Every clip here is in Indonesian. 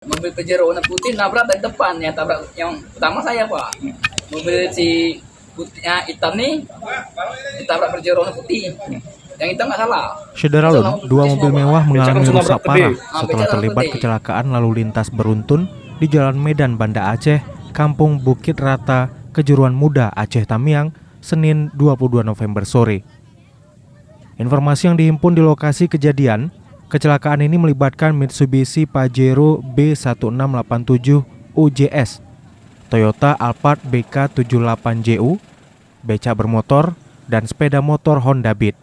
Mobil Pajero warna putih nabrak dari depan, ya tabrak yang pertama saya Pak. Mobil si putihnya hitam nih ditabrak Pajero warna putih. Yang hitam nggak salah. Syederalun, dua mobil mewah mengalami rusak parah setelah Becak terlibat gede. kecelakaan lalu lintas beruntun di Jalan Medan Banda Aceh, Kampung Bukit Rata, Kejuruan Muda, Aceh Tamiang, Senin 22 November sore. Informasi yang dihimpun di lokasi kejadian, kecelakaan ini melibatkan Mitsubishi Pajero B1687 UJS, Toyota Alphard BK78JU, becak bermotor, dan sepeda motor Honda Beat.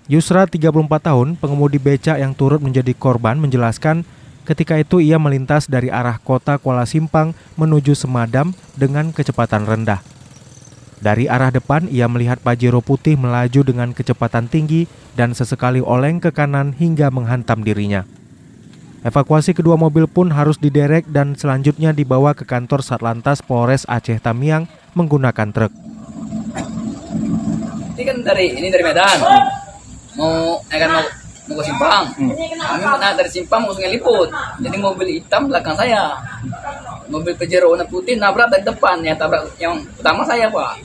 Yusra, 34 tahun, pengemudi becak yang turut menjadi korban, menjelaskan ketika itu ia melintas dari arah kota Kuala Simpang menuju Semadam dengan kecepatan rendah. Dari arah depan, ia melihat Pajero putih melaju dengan kecepatan tinggi dan sesekali oleng ke kanan hingga menghantam dirinya. Evakuasi kedua mobil pun harus diderek dan selanjutnya dibawa ke kantor Satlantas Polres Aceh Tamiang menggunakan truk. Ini kan dari Medan. Mau ke Simpang. Kami naik dari Simpang mau Sungai Liput. Jadi mobil hitam belakang saya. Mobil Pajero warna putih nabrak dari depan, ya tabrak yang pertama saya Pak.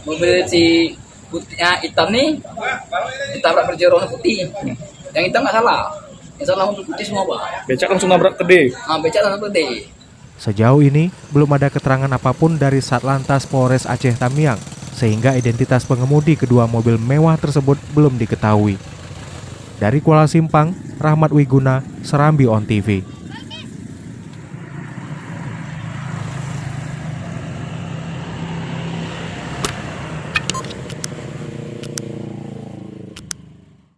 Mobil si putihnya hitam nih ditabrak Pajero warna putih. Yang hitam nggak salah. Yang salah mobil putih semua Pak. Becak langsung nabrak gede. Becak langsung gede. Sejauh ini, belum ada keterangan apapun dari Satlantas Polres Aceh Tamiang, sehingga identitas pengemudi kedua mobil mewah tersebut belum diketahui. Dari Kuala Simpang, Rahmat Wiguna, Serambi On TV.